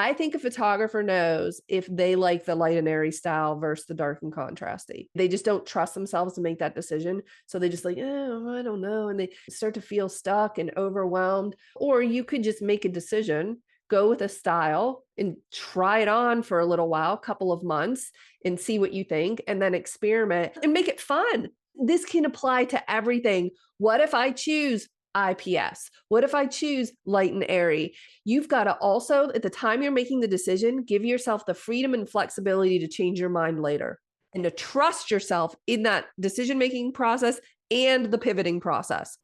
I think a photographer knows if they like the light and airy style versus the dark and contrasty. They just don't trust themselves to make that decision. So they just like, oh, I don't know. And they start to feel stuck and overwhelmed. Or you could just make a decision, go with a style and try it on for a little while, couple of months, and see what you think, and then experiment and make it fun. This can apply to everything. What if I choose IPS? What if I choose light and airy? You've got to also, at the time you're making the decision, give yourself the freedom and flexibility to change your mind later and to trust yourself in that decision-making process and the pivoting process.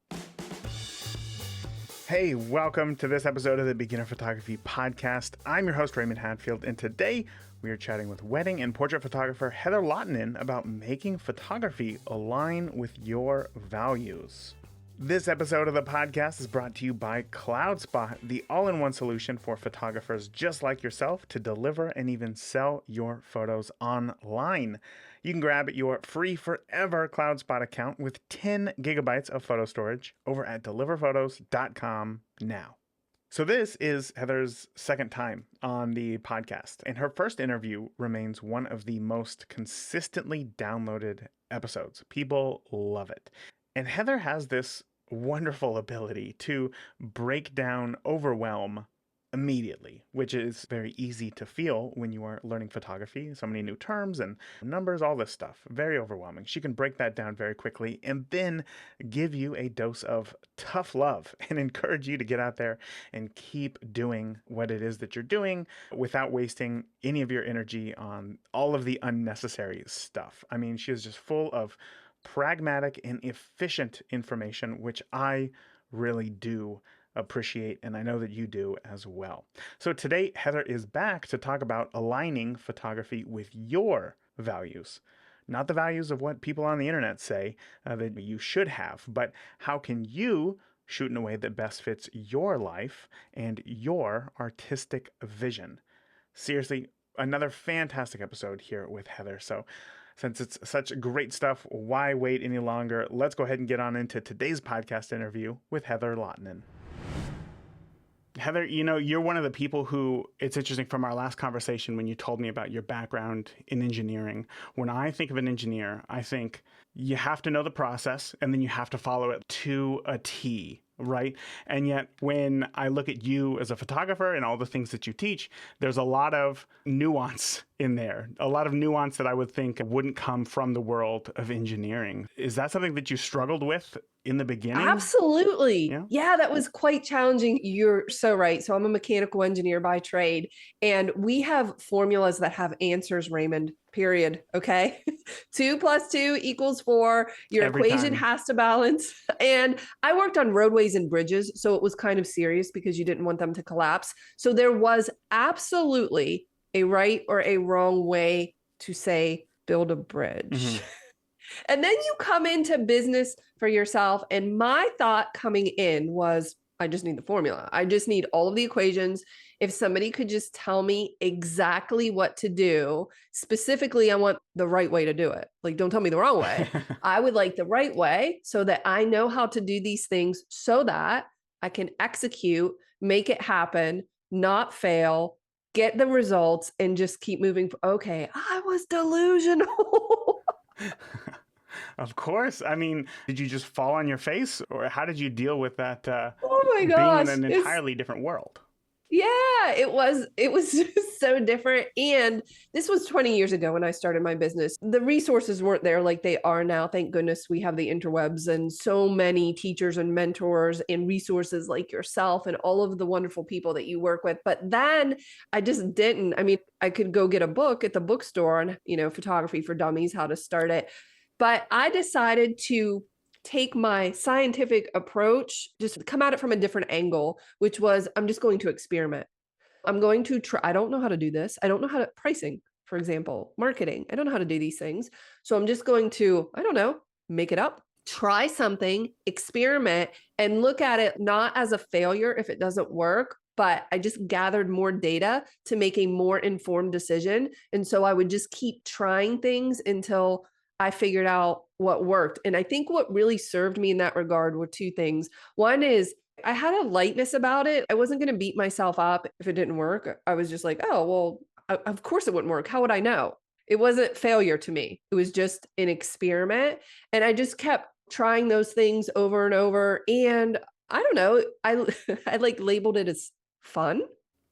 Hey, welcome to this episode of the Beginner Photography Podcast. I'm your host, Raymond Hadfield, and today we are chatting with wedding and portrait photographer Heather Lahtinen about making photography align with your values. This episode of the podcast is brought to you by CloudSpot, the all-in-one solution for photographers just like yourself to deliver and even sell your photos online. You can grab your free forever CloudSpot account with 10 gigabytes of photo storage over at deliverphotos.com now. So this is Heather's second time on the podcast, and her first interview remains one of the most consistently downloaded episodes. People love it. And Heather has this wonderful ability to break down overwhelm immediately, which is very easy to feel when you are learning photography. So many new terms and numbers, all this stuff, very overwhelming. She can break that down very quickly and then give you a dose of tough love and encourage you to get out there and keep doing what it is that you're doing without wasting any of your energy on all of the unnecessary stuff. I mean, she is just full of pragmatic and efficient information, which I really do appreciate, and I know that you do as well. So today, Heather is back to talk about aligning photography with your values. Not the values of what people on the internet say that you should have, but how can you shoot in a way that best fits your life and your artistic vision? Seriously, another fantastic episode here with Heather. So since it's such great stuff, why wait any longer? Let's go ahead and get on into today's podcast interview with Heather Lahtinen. Heather, you know, you're one of the people who, it's interesting from our last conversation when you told me about your background in engineering. When I think of an engineer, I think you have to know the process and then you have to follow it to a T, right? And yet when I look at you as a photographer and all the things that you teach, there's a lot of nuance in there, a lot of nuance that I would think wouldn't come from the world of engineering. Is that something that you struggled with in the beginning? Absolutely. Yeah, that was quite challenging. You're so right. So I'm a mechanical engineer by trade, and we have formulas that have answers, Raymond, period. Okay. 2 + 2 = 4. Your Every equation time. has to balance. And I worked on roadways and bridges, so it was kind of serious because you didn't want them to collapse. So there was absolutely a right or a wrong way to say, build a bridge. Mm-hmm. And then you come into business for yourself. And my thought coming in was, I just need the formula. I just need all of the equations. If somebody could just tell me exactly what to do, specifically, I want the right way to do it. Like, don't tell me the wrong way. I would like the right way so that I know how to do these things so that I can execute, make it happen, not fail, get the results, and just keep moving. Okay, I was delusional. Of course. I mean, did you just fall on your face, or how did you deal with that Oh my being gosh. in an entirely different world? Yeah, it was just so different. And this was 20 years ago when I started my business. The resources weren't there like they are now. Thank goodness we have the interwebs and so many teachers and mentors and resources like yourself and all of the wonderful people that you work with. But then I just didn't. I mean, I could go get a book at the bookstore on, photography for dummies, how to start it. But I decided to take my scientific approach, just come at it from a different angle, which was, I'm just going to experiment. I'm going to try. I don't know how to do this. I don't know how to pricing, for example, marketing. I don't know how to do these things. So I'm just going to, I don't know, make it up, try something, experiment, and look at it not as a failure if it doesn't work, but I just gathered more data to make a more informed decision. And so I would just keep trying things until I figured out what worked. And I think what really served me in that regard were two things. One is I had a lightness about it. I wasn't going to beat myself up if it didn't work. I was just like, oh, well, of course it wouldn't work. How would I know? It wasn't failure to me. It was just an experiment. And I just kept trying those things over and over. And I don't know, I like labeled it as fun.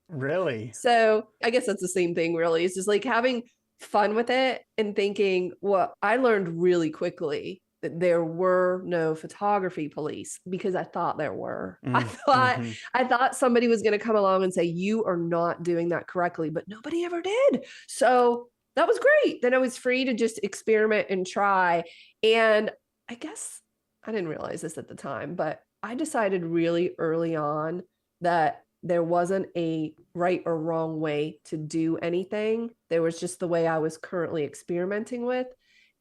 Really? So I guess that's the same thing, really. It's just like having fun with it and thinking, well, I learned really quickly that there were no photography police because I thought there were. Mm-hmm. I thought somebody was going to come along and say, you are not doing that correctly, but nobody ever did. So that was great. Then I was free to just experiment and try. And I guess I didn't realize this at the time, but I decided really early on that there wasn't a right or wrong way to do anything. There was just the way I was currently experimenting with.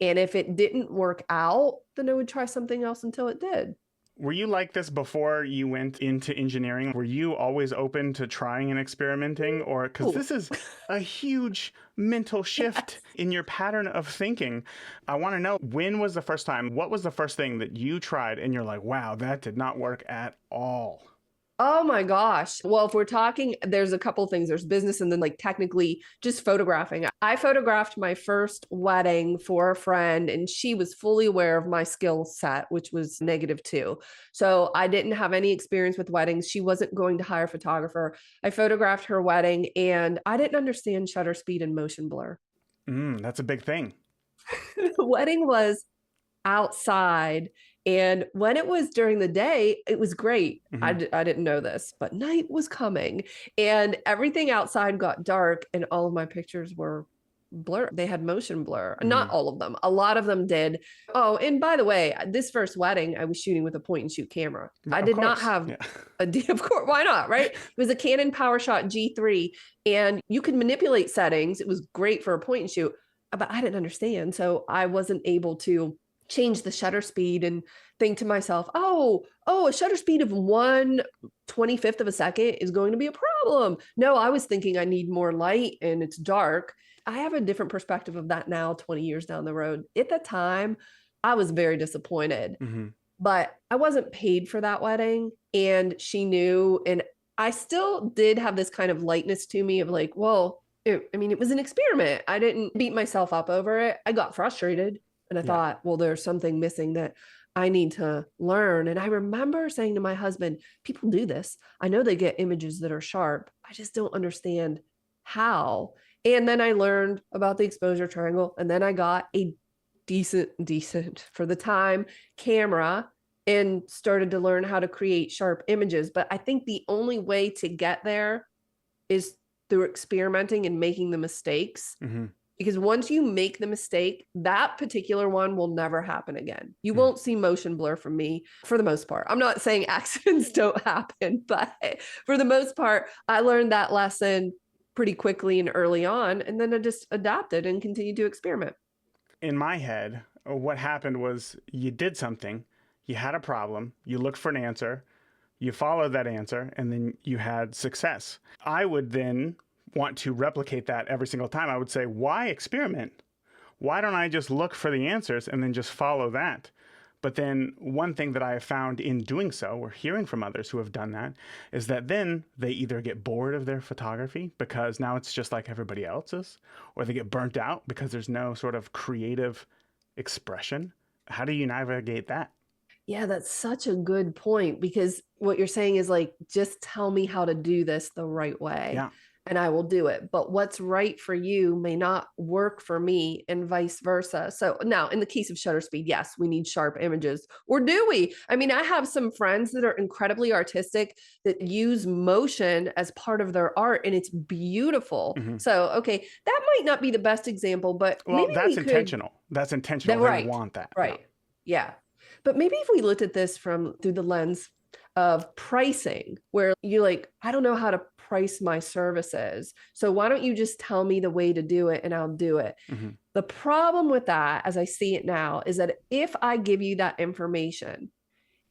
And if it didn't work out, then I would try something else until it did. Were you like this before you went into engineering? Were you always open to trying and experimenting? Or because this is a huge mental shift in your pattern of thinking. I want to know, when was the first time? What was the first thing that you tried and you're like, wow, that did not work at all? Oh my gosh. Well, if we're talking, there's a couple things. There's business and then like technically just photographing. I photographed my first wedding for a friend and she was fully aware of my skill set, which was -2. So I didn't have any experience with weddings. She wasn't going to hire a photographer. I photographed her wedding and I didn't understand shutter speed and motion blur. That's a big thing. The wedding was outside. And when it was during the day, it was great. Mm-hmm. I didn't know this, but night was coming and everything outside got dark and all of my pictures were blur. They had motion blur. Mm-hmm. Not all of them. A lot of them did. Oh, and by the way, this first wedding, I was shooting with a point and shoot camera. I did not have of course, why not, right? It was a Canon PowerShot G3 and you could manipulate settings. It was great for a point and shoot, but I didn't understand. So I wasn't able to change the shutter speed and think to myself, a shutter speed of 1/25 of a second is going to be a problem. No, I was thinking I need more light and it's dark. I have a different perspective of that now, 20 years down the road. At the time, I was very disappointed, but I wasn't paid for that wedding and she knew. And I still did have this kind of lightness to me of like, well, it was an experiment. I didn't beat myself up over it. I got frustrated. And I thought, well, there's something missing that I need to learn. And I remember saying to my husband, people do this. I know they get images that are sharp. I just don't understand how. And then I learned about the exposure triangle. And then I got a decent for the time camera and started to learn how to create sharp images. But I think the only way to get there is through experimenting and making the mistakes. Because once you make the mistake, that particular one will never happen again. You won't see motion blur from me for the most part. I'm not saying accidents don't happen, but for the most part, I learned that lesson pretty quickly and early on. And then I just adapted and continued to experiment. In my head, what happened was you did something, you had a problem, you looked for an answer, you followed that answer, and then you had success. I would then want to replicate that every single time. I would say, why experiment? Why don't I just look for the answers and then just follow that? But then one thing that I have found in doing so, or hearing from others who have done that, is that then they either get bored of their photography because now it's just like everybody else's, or they get burnt out because there's no sort of creative expression. How do you navigate that? Yeah, that's such a good point, because what you're saying is like, just tell me how to do this the right way. Yeah. And I will do it. But what's right for you may not work for me, and vice versa. So now in the case of shutter speed, yes, we need sharp images. Or do we? I mean, I have some friends that are incredibly artistic that use motion as part of their art, and it's beautiful. So, okay, that might not be the best example, but maybe that's intentional. That's intentional. Right. They want that. Right. Yeah. But maybe if we looked at this through the lens of pricing, where you're like, I don't know how to price my services, so why don't you just tell me the way to do it and I'll do it. The problem with that, as I see it now, is that if I give you that information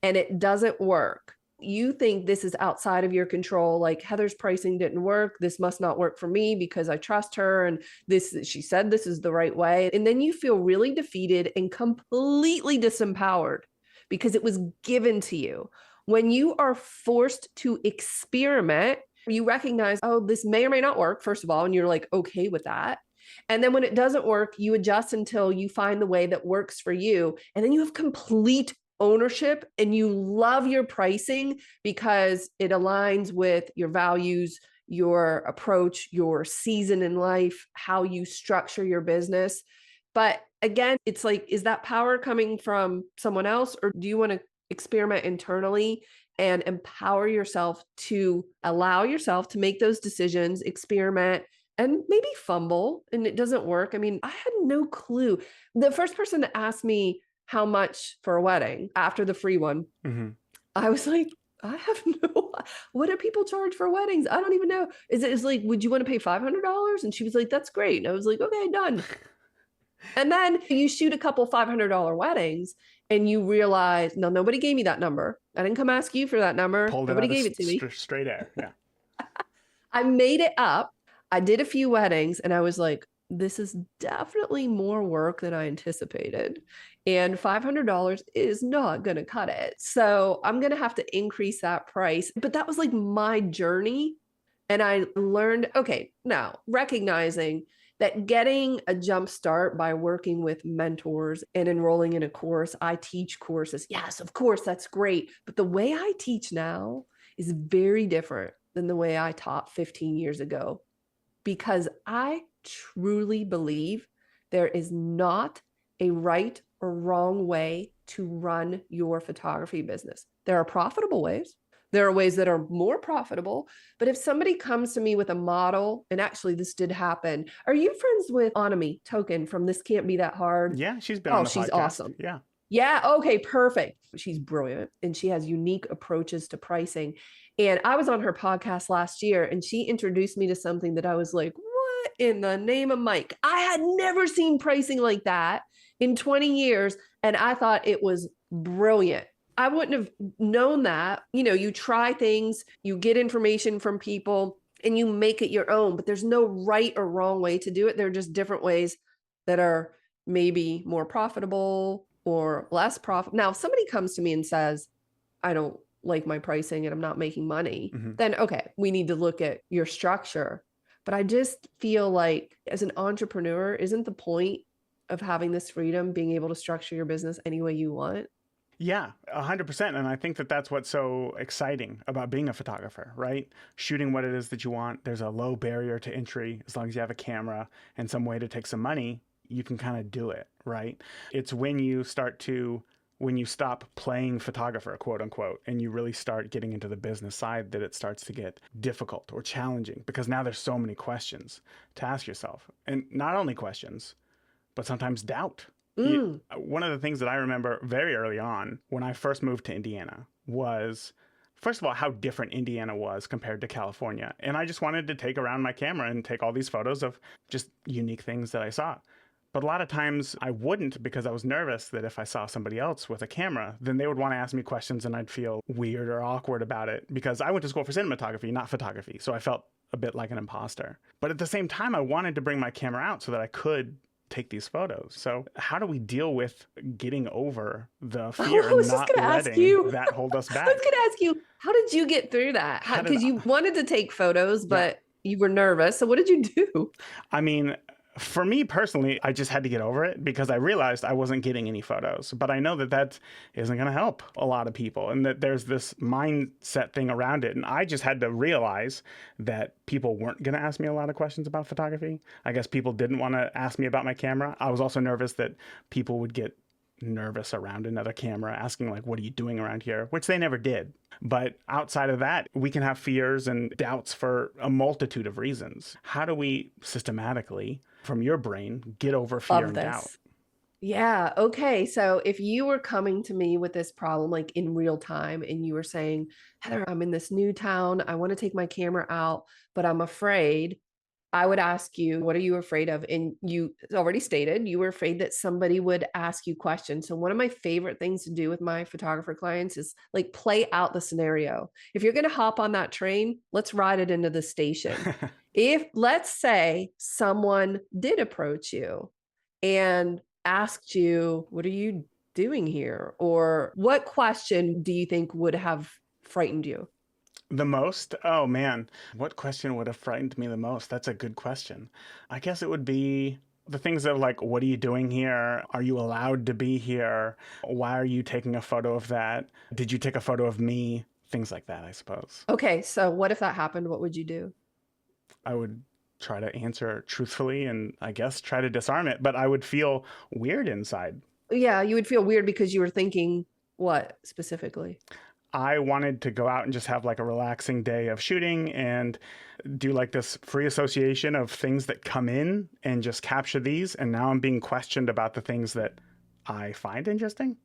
and it doesn't work, you think this is outside of your control. Like, Heather's pricing didn't work. This must not work for me because I trust her. And she said this is the right way. And then you feel really defeated and completely disempowered because it was given to you. When you are forced to experiment, you recognize, oh, this may or may not work, first of all, and you're like, okay with that. And then when it doesn't work, you adjust until you find the way that works for you. And then you have complete ownership and you love your pricing because it aligns with your values, your approach, your season in life, how you structure your business. But again, it's like, is that power coming from someone else, or do you want to experiment internally and empower yourself to allow yourself to make those decisions, experiment, and maybe fumble and it doesn't work? I mean, I had no clue. The first person to ask me how much for a wedding after the free one, I was like, I have no, what do people charge for weddings? I don't even know. Is like, would you want to pay $500? And she was like, that's great. And I was like, okay, done. And then you shoot a couple $500 weddings and you realize, no, nobody gave me that number. I didn't come ask you for that number. Nobody gave it to me. Straight air. Yeah. I made it up. I did a few weddings and I was like, this is definitely more work than I anticipated. And $500 is not going to cut it. So I'm going to have to increase that price. But that was like my journey. And I learned, okay, now recognizing that getting a jump start by working with mentors and enrolling in a course, I teach courses. Yes, of course, that's great. But the way I teach now is very different than the way I taught 15 years ago, because I truly believe there is not a right or wrong way to run your photography business. There are profitable ways. There are ways that are more profitable. But if somebody comes to me with a model, and actually this did happen. Are you friends with Anami Token from This Can't Be That Hard? Yeah, she's been on the she's podcast. Awesome. Yeah. Yeah. Okay, perfect. She's brilliant. And she has unique approaches to pricing. And I was on her podcast last year and she introduced me to something that I was like, what in the name of Mike? I had never seen pricing like that in 20 years. And I thought it was brilliant. I wouldn't have known that. You know, you try things, you get information from people and you make it your own, but there's no right or wrong way to do it. There are just different ways that are maybe more profitable or less profit. Now, if somebody comes to me and says, I don't like my pricing and I'm not making money, then okay, we need to look at your structure. But I just feel like as an entrepreneur, isn't the point of having this freedom being able to structure your business any way you want? Yeah, 100%. And I think that that's what's so exciting about being a photographer, right? Shooting what it is that you want. There's a low barrier to entry. As long as you have a camera and some way to take some money, you can kind of do it, right? It's when you stop playing photographer, quote unquote, and you really start getting into the business side that it starts to get difficult or challenging, because now there's so many questions to ask yourself. And not only questions, but sometimes doubt. One of the things that I remember very early on when I first moved to Indiana was, first of all, how different Indiana was compared to California. And I just wanted to take around my camera and take all these photos of just unique things that I saw. But a lot of times I wouldn't, because I was nervous that if I saw somebody else with a camera, then they would want to ask me questions and I'd feel weird or awkward about it, because I went to school for cinematography, not photography. So I felt a bit like an imposter. But at the same time, I wanted to bring my camera out so that I could take these photos. So how do we deal with getting over the fear and not letting that hold us back? I was going to ask you, how did you get through that? Because you wanted to take photos, but you were nervous. So what did you do? I mean, for me personally, I just had to get over it because I realized I wasn't getting any photos. But I know that that isn't going to help a lot of people, and that there's this mindset thing around it. And I just had to realize that people weren't going to ask me a lot of questions about photography. I guess people didn't want to ask me about my camera. I was also nervous that people would get nervous around another camera asking, like, what are you doing around here? Which they never did. But outside of that, we can have fears and doubts for a multitude of reasons. How do we systematically, from your brain, get over fear and doubt? Yeah. Okay. So if you were coming to me with this problem, like in real time, and you were saying, Heather, I'm in this new town. I want to take my camera out, but I'm afraid. I would ask you, what are you afraid of? And you already stated you were afraid that somebody would ask you questions. So one of my favorite things to do with my photographer clients is like play out the scenario. If you're going to hop on that train, let's ride it into the station. If, let's say, someone did approach you and asked you, what are you doing here? Or what question do you think would have frightened you? The most? Oh man, what question would have frightened me the most? That's a good question. I guess it would be the things of like, what are you doing here? Are you allowed to be here? Why are you taking a photo of that? Did you take a photo of me? Things like that, I suppose. Okay, so what if that happened? What would you do? I would try to answer truthfully and I guess try to disarm it, but I would feel weird inside. Yeah, you would feel weird because you were thinking what specifically? I wanted to go out and just have like a relaxing day of shooting and do like this free association of things that come in and just capture these. And now I'm being questioned about the things that I find interesting.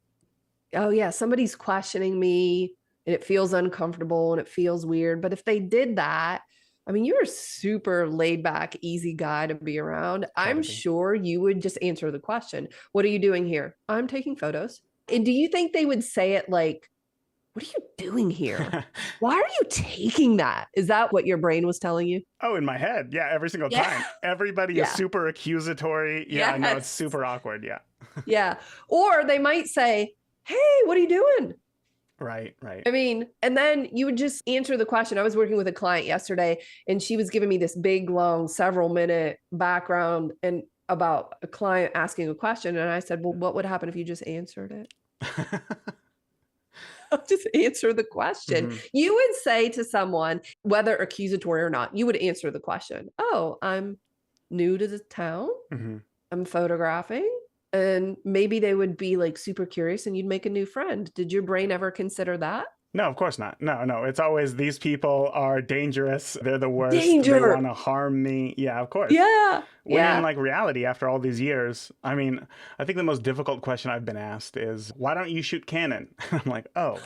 Oh, yeah, somebody's questioning me and it feels uncomfortable and it feels weird. But if they did that, I mean, you're a super laid back, easy guy to be around. Try I'm to be. sure you would just answer the question. What are you doing here? I'm taking photos. And do you think they would say it like, what are you doing here? Why are you taking that? Is that what your brain was telling you? Oh, in my head. Yeah, every single Yeah. time. Everybody is Yeah. super accusatory. Yeah, I know it's Yes. super awkward. Yeah. Yeah. Or they might say, hey, what are you doing? Right, right. I mean, and then you would just answer the question. I was working with a client yesterday and she was giving me this big, long, several minute background and about a client asking a question. And I said, well, what would happen if you just answered it? Just answer the question. Hmm. You would say to someone, whether accusatory or not, you would answer the question. Oh, I'm new to the town. Hmm. I'm photographing. And maybe they would be like super curious and you'd make a new friend. Did your brain ever consider that? No, of course not. No, no. It's always these people are dangerous. They're the worst. They Danger. want to harm me. Yeah, of course. Yeah. When in Yeah. like reality, after all these years, I mean, I think the most difficult question I've been asked is, why don't you shoot Canon? I'm like, oh,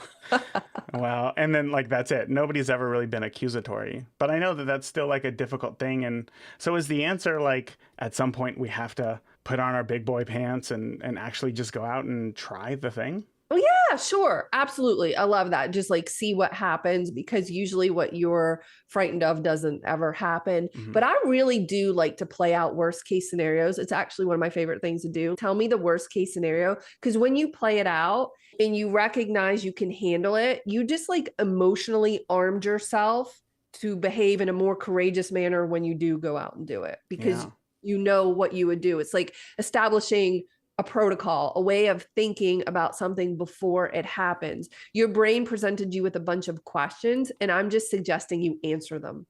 well, and then like that's it. Nobody's ever really been accusatory. But I know that that's still like a difficult thing. And so is the answer like at some point we have to put on our big boy pants and actually just go out and try the thing? Oh, yeah, sure. Absolutely. I love that. Just like see what happens because usually what you're frightened of doesn't ever happen. Hmm. But I really do like to play out worst case scenarios. It's actually one of my favorite things to do. Tell me the worst case scenario. Because when you play it out and you recognize you can handle it, you just like emotionally armed yourself to behave in a more courageous manner when you do go out and do it because Yeah. you know what you would do. It's like establishing a protocol, a way of thinking about something before it happens. Your brain presented you with a bunch of questions, and I'm just suggesting you answer them.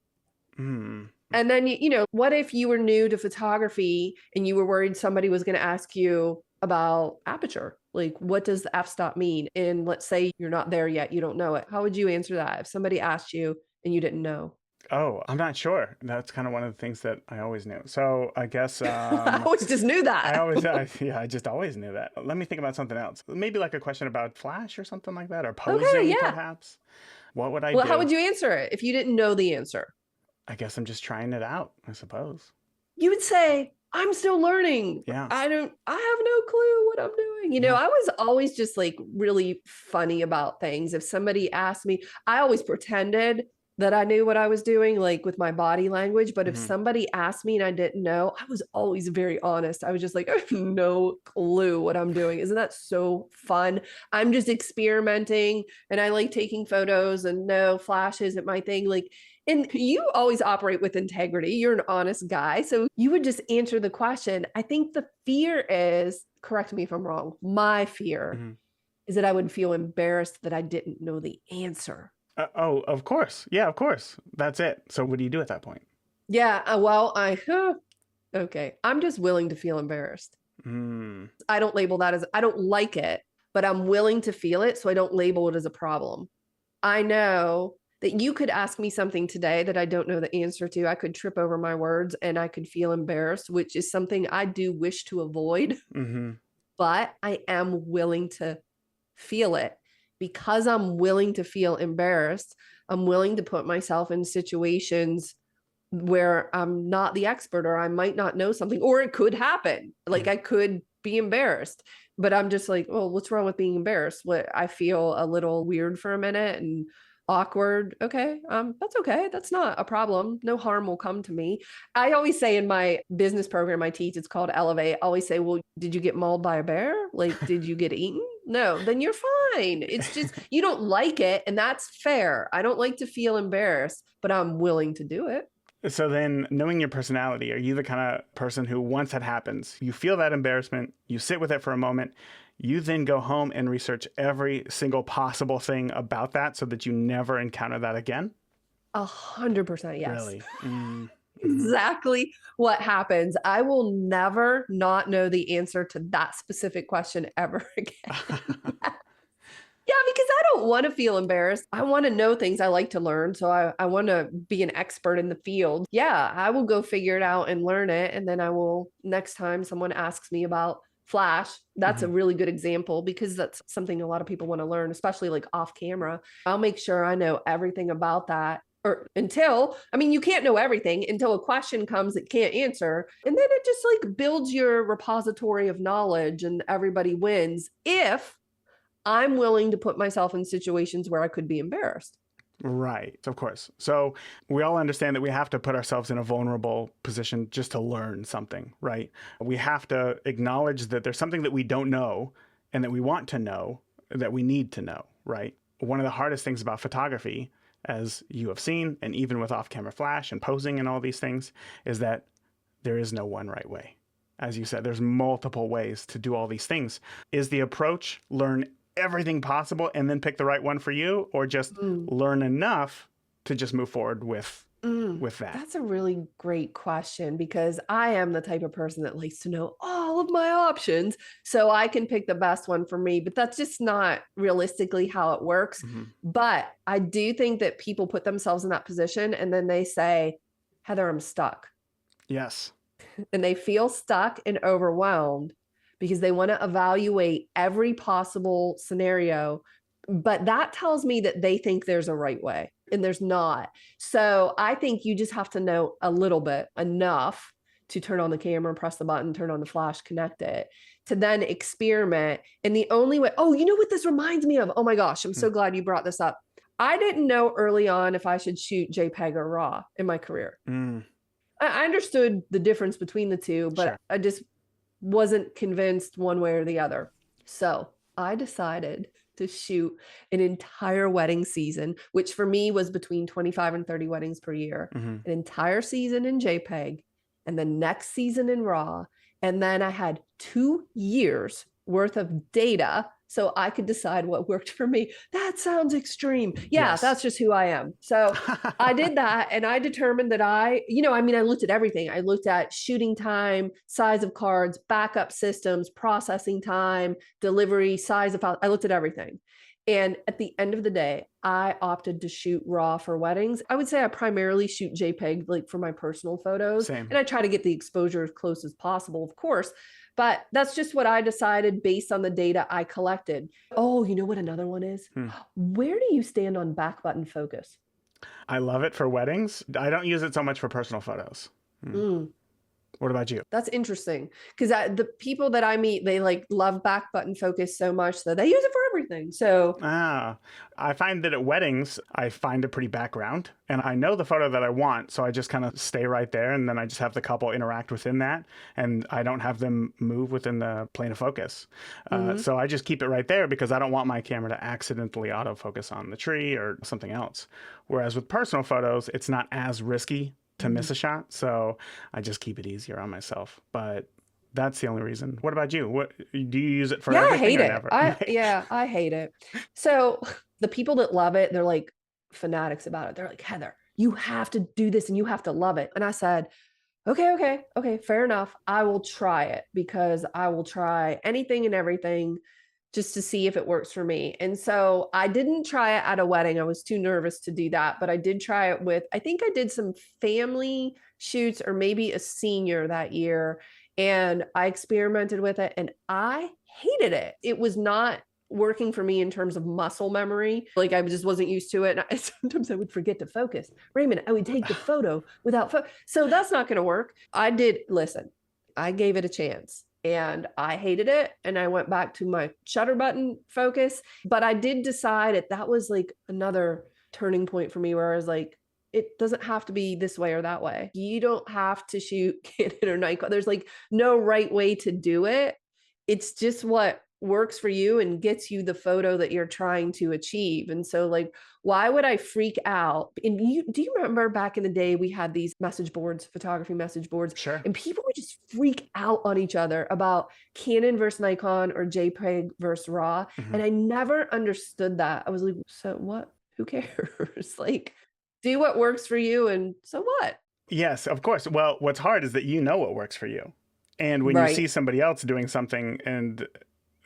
Mm. And then, what if you were new to photography and you were worried somebody was going to ask you about aperture? Like, what does the f-stop mean? And let's say you're not there yet, you don't know it. How would you answer that if somebody asked you and you didn't know? Oh, I'm not sure. That's kind of one of the things that I always knew. So I guess I always just knew that. I just always knew that. Let me think about something else. Maybe like a question about Flash or something like that, or Okay, posing yeah. perhaps. What would I Well, how do? would you answer it if you didn't know the answer? I guess I'm just trying it out, I suppose. You would say, I'm still learning. Yeah, I have no clue what I'm doing. yeah. I was always just like really funny about things. If somebody asked me, I always pretended that I knew what I was doing, like with my body language. But if Hmm. somebody asked me and I didn't know, I was always very honest. I was just like, I have no clue what I'm doing. Isn't that so fun? I'm just experimenting and I like taking photos and no, flash isn't my thing. Like, and you always operate with integrity. You're an honest guy. So you would just answer the question. I think the fear is, correct me if I'm wrong, my fear Hmm. is that I would feel embarrassed that I didn't know the answer. Oh, of course. Yeah, of course. That's it. So what do you do at that point? Yeah. Okay. I'm just willing to feel embarrassed. Mm. I don't label that as, I don't like it, but I'm willing to feel it. So I don't label it as a problem. I know that you could ask me something today that I don't know the answer to. I could trip over my words and I could feel embarrassed, which is something I do wish to avoid, Hmm. but I am willing to feel it because I'm willing to feel embarrassed. I'm willing to put myself in situations where I'm not the expert or I might not know something, or it could happen. Like I could be embarrassed, but I'm just like, oh, what's wrong with being embarrassed? What I feel a little weird for a minute and awkward. Okay. That's okay. That's not a problem. No harm will come to me. I always say in my business program I teach, it's called Elevate. I always say, well, did you get mauled by a bear? Like, did you get eaten? No, then you're fine. It's just, you don't like it. And that's fair. I don't like to feel embarrassed, but I'm willing to do it. So then, knowing your personality, are you the kind of person who, once that happens, you feel that embarrassment, you sit with it for a moment, you then go home and research every single possible thing about that so that you never encounter that again? 100% yes. Really? Mm-hmm. Exactly what happens. I will never not know the answer to that specific question ever again. Yeah, because I don't want to feel embarrassed. I want to know things. I like to learn. So I want to be an expert in the field. Yeah, I will go figure it out and learn it. And then I will, next time someone asks me about Flash, that's a really good example because that's something a lot of people want to learn, especially like off camera. I'll make sure I know everything about that. Or until, I mean, you can't know everything until a question comes that can't answer. And then it just like builds your repository of knowledge and everybody wins if I'm willing to put myself in situations where I could be embarrassed. Right, of course. So we all understand that we have to put ourselves in a vulnerable position just to learn something, right? We have to acknowledge that there's something that we don't know and that we want to know, that we need to know, right? One of the hardest things about photography, as you have seen, and even with off-camera flash and posing and all these things, is that there is no one right way. As you said, there's multiple ways to do all these things. Is the approach learn everything possible and then pick the right one for you, or just learn enough to just move forward with that? That's a really great question because I am the type of person that likes to know all of my options so I can pick the best one for me, but that's just not realistically how it works. But I do think that people put themselves in that position and then they say, Heather, I'm stuck. Yes. And they feel stuck and overwhelmed because they want to evaluate every possible scenario. But that tells me that they think there's a right way and there's not. So I think you just have to know a little bit, enough to turn on the camera, press the button, turn on the flash, connect it, to then experiment. And the only way, oh, you know what this reminds me of? Oh my gosh, I'm so glad you brought this up. I didn't know early on if I should shoot JPEG or RAW in my career. I understood the difference between the two, but I just wasn't convinced one way or the other. So I decided to shoot an entire wedding season, which for me was between 25 and 30 weddings per year, an entire season in JPEG and the next season in RAW. And then I had 2 years worth of data so I could decide what worked for me. That sounds extreme. Yeah, yes. That's just who I am. So I did that and I determined that I looked at everything. I looked at shooting time, size of cards, backup systems, processing time, delivery, size of files. I looked at everything. And at the end of the day, I opted to shoot RAW for weddings. I would say I primarily shoot JPEG like for my personal photos. Same. And I try to get the exposure as close as possible, of course. But that's just what I decided based on the data I collected. Oh, you know what another one is? Where do you stand on back button focus? I love it for weddings. I don't use it so much for personal photos. What about you? That's interesting because the people that I meet, they like love back button focus so much that they use it for everything. So I find that at weddings, I find a pretty background and I know the photo that I want. So I just kind of stay right there and then I just have the couple interact within that and I don't have them move within the plane of focus. So I just keep it right there because I don't want my camera to accidentally autofocus on the tree or something else. Whereas with personal photos, it's not as risky to miss a shot. So I just keep it easier on myself. But that's the only reason. What about you? What do you use it for? Yeah, everything I hate or it. Never? I hate it. So the people that love it, they're like fanatics about it. They're like, Heather, you have to do this and you have to love it. And I said, okay, fair enough. I will try it because I will try anything and everything just to see if it works for me. And so I didn't try it at a wedding. I was too nervous to do that, but I did try it with, I think I did some family shoots or maybe a senior that year. And I experimented with it and I hated it. It was not working for me in terms of muscle memory. Like I just wasn't used to it. And sometimes I would forget to focus. Raymond, I would take the photo without so that's not going to work. I gave it a chance. And I hated it. And I went back to my shutter button focus. But I did decide that was like another turning point for me where I was like, it doesn't have to be this way or that way. You don't have to shoot Canon or Nikon. There's like no right way to do it. It's just what works for you and gets you the photo that you're trying to achieve. And so like, why would I freak out? And do you remember back in the day, we had these message boards, photography message boards, Sure. and people would just freak out on each other about Canon versus Nikon or JPEG versus RAW. Mm-hmm. And I never understood that. I was like, so what? Who cares? Like, do what works for you, and so what? Yes, of course. Well, what's hard is that you know what works for you. And when you see Right. somebody else doing something and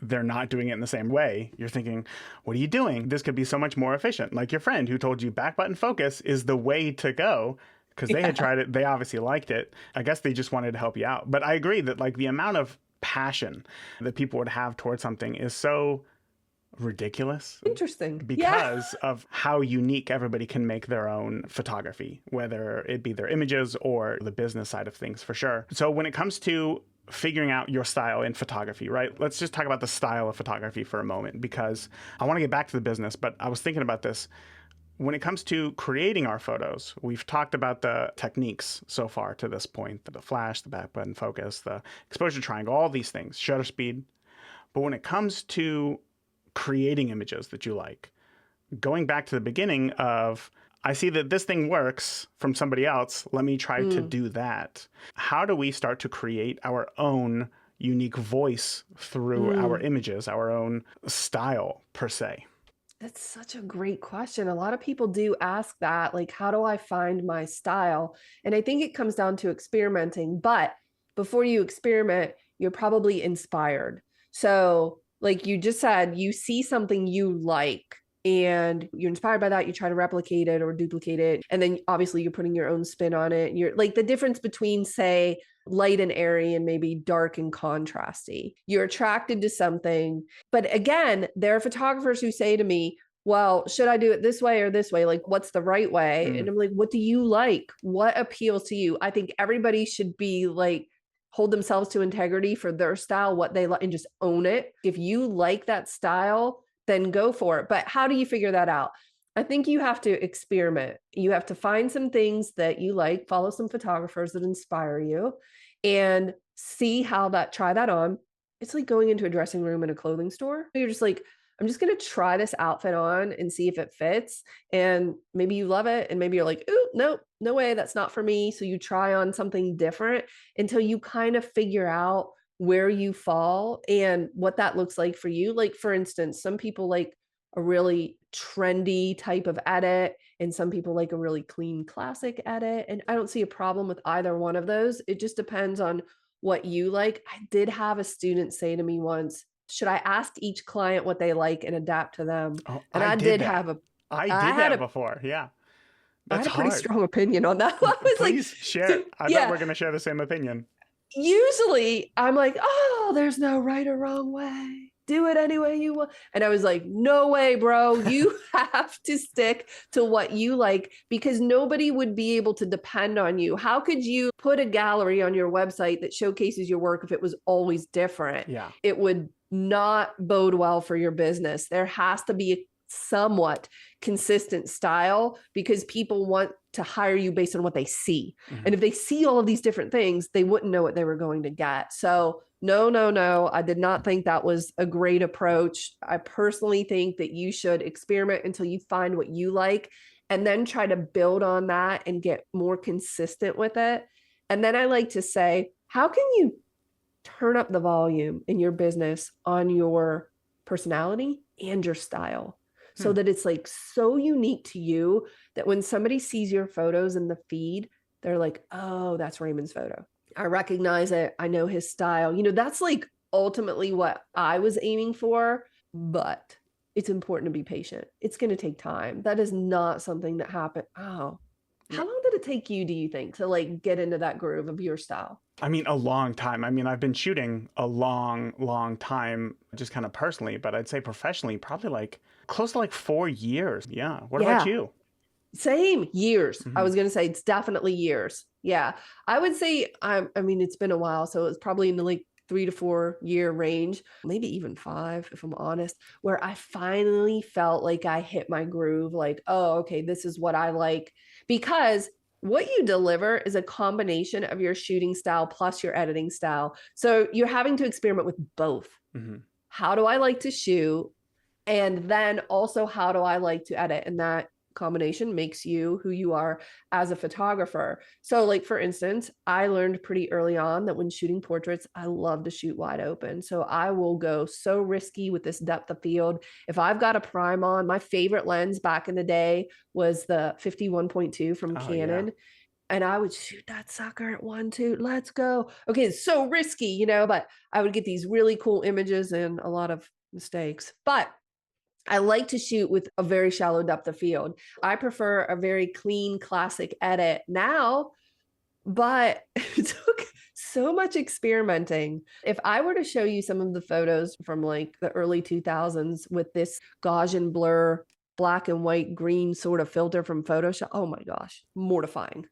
they're not doing it in the same way, you're thinking, what are you doing? This could be so much more efficient. Like your friend who told you back button focus is the way to go because they had tried it. They obviously liked it. I guess they just wanted to help you out. But I agree that like the amount of passion that people would have towards something is so ridiculous. Interesting. Because of how unique everybody can make their own photography, whether it be their images or the business side of things, for sure. So when it comes to figuring out your style in photography, right? Let's just talk about the style of photography for a moment, because I want to get back to the business, but I was thinking about this. When it comes to creating our photos, we've talked about the techniques so far to this point, the flash, the back button focus, the exposure triangle, all these things, shutter speed. But when it comes to creating images that you like, going back to the beginning of, I see that this thing works from somebody else, let me try to do that. How do we start to create our own unique voice through our images, our own style per se? That's such a great question. A lot of people do ask that, like, how do I find my style? And I think it comes down to experimenting. But before you experiment, you're probably inspired. So, like you just said, you see something you like and you're inspired by that. You try to replicate it or duplicate it. And then obviously you're putting your own spin on it. You're like the difference between, say, light and airy and maybe dark and contrasty. You're attracted to something. But again, there are photographers who say to me, well, should I do it this way or this way? Like, what's the right way? And I'm like, what do you like? What appeals to you? I think everybody should be like, hold themselves to integrity for their style, what they like, and just own it. If you like that style, then go for it. But how do you figure that out? I think you have to experiment. You have to find some things that you like, follow some photographers that inspire you, and see how try that on. It's like going into a dressing room in a clothing store. You're just like, I'm just going to try this outfit on and see if it fits. And maybe you love it. And maybe you're like, ooh, nope, no way, that's not for me. So you try on something different until you kind of figure out where you fall and what that looks like for you. Like, for instance, some people like a really trendy type of edit, and some people like a really clean classic edit. And I don't see a problem with either one of those. It just depends on what you like. I did have a student say to me once, should I ask each client what they like and adapt to them? Oh, And I I did did that. have a, I I did had that a, before. Yeah. I That's had a pretty hard. strong opinion on that. I was like, Please share. so I bet yeah, we're going to share the same opinion. usually I'm like, oh, there's no right or wrong way. Do it any way you want. And I was like, no way, bro. You have to stick to what you like, because nobody would be able to depend on you. How could you put a gallery on your website that showcases your work if it was always different? Yeah. It would not bode well for your business. There has to be a somewhat consistent style, because people want to hire you based on what they see. And if they see all of these different things, they wouldn't know what they were going to get. So no, I did not think that was a great approach. I personally think that you should experiment until you find what you like, and then try to build on that and get more consistent with it. And then I like to say, how can you turn up the volume in your business on your personality and your style, so that it's like so unique to you that when somebody sees your photos in the feed, they're like, oh, that's Raymond's photo. I recognize it. I know his style. You know, that's like ultimately what I was aiming for, but it's important to be patient. It's going to take time. That is not something that happened. Oh, how long did it take you, do you think, to like get into that groove of your style? I mean, a long time. I mean, I've been shooting a long time, just kind of personally, but I'd say professionally, probably like close to like 4 years. Yeah. What about you? Same, years. I was going to say it's definitely years. Yeah. I would say, I mean, it's been a while. So it's probably in the like 3 to 4 year range, maybe even 5, if I'm honest, where I finally felt like I hit my groove, like, oh, okay, this is what I like. Because what you deliver is a combination of your shooting style plus your editing style. So you're having to experiment with both. Mm-hmm. How do I like to shoot? And then also, how do I like to edit? And that combination makes you who you are as a photographer. So, like, for instance, I learned pretty early on that when shooting portraits, I love to shoot wide open. So I will go so risky with this depth of field. If I've got a prime on, my favorite lens back in the day was the 51.2 from Oh, yeah. Canon. And I would shoot that sucker at 1.2. Let's go. Okay, it's so risky, but I would get these really cool images and a lot of mistakes. But I like to shoot with a very shallow depth of field. I prefer a very clean, classic edit now, but it took so much experimenting. If I were to show you some of the photos from like the early 2000s with this Gaussian blur, black and white, green sort of filter from Photoshop, oh my gosh, mortifying.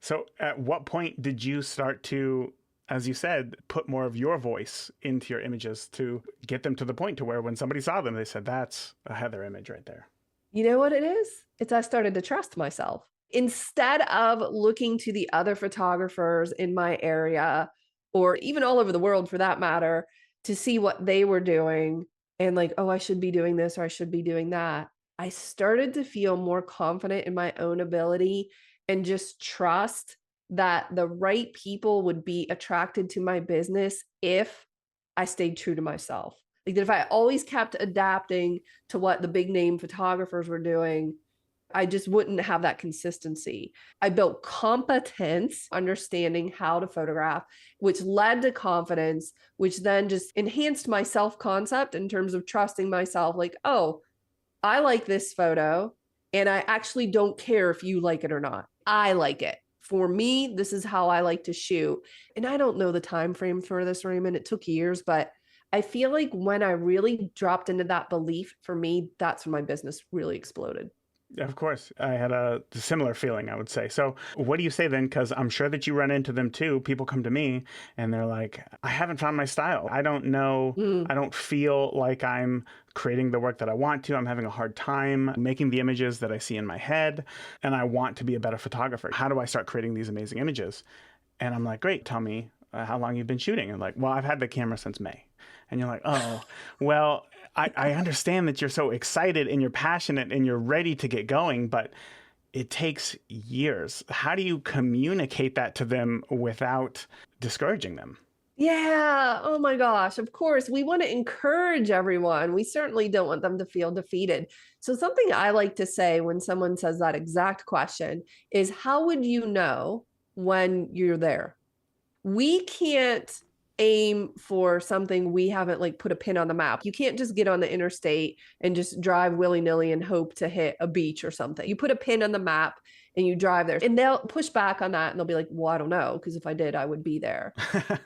So at what point did you start to, as you said, put more of your voice into your images to get them to the point to where when somebody saw them, they said, that's a Heather image right there? You know what it is? It's I started to trust myself. Instead of looking to the other photographers in my area, or even all over the world for that matter, to see what they were doing and like, oh, I should be doing this or I should be doing that, I started to feel more confident in my own ability and just trust that the right people would be attracted to my business if I stayed true to myself. Like that if I always kept adapting to what the big name photographers were doing, I just wouldn't have that consistency. I built competence, understanding how to photograph, which led to confidence, which then just enhanced my self concept in terms of trusting myself. Like, oh, I like this photo, and I actually don't care if you like it or not. I like it. For me, this is how I like to shoot. And I don't know the time frame for this, Raymond. It took years, but I feel like when I really dropped into that belief, for me, that's when my business really exploded. Of course, I had a similar feeling, I would say. So, what do you say then? Because I'm sure that you run into them too. People come to me and they're like, I haven't found my style. I don't know. I don't feel like I'm creating the work that I want to. I'm having a hard time making the images that I see in my head. And I want to be a better photographer. How do I start creating these amazing images? And I'm like, great, tell me how long you've been shooting. And like, well, I've had the camera since May. And you're like, oh, well, I understand that you're so excited and you're passionate and you're ready to get going, but it takes years. How do you communicate that to them without discouraging them? Yeah. Oh my gosh. Of course, we want to encourage everyone. We certainly don't want them to feel defeated. So, something I like to say when someone says that exact question is, how would you know when you're there? We can't aim for something we haven't like put a pin on the map. You can't just get on the interstate and just drive willy-nilly and hope to hit a beach or something. You put a pin on the map and you drive there, and they'll push back on that and they'll be like, well, I don't know, because if I did, I would be there.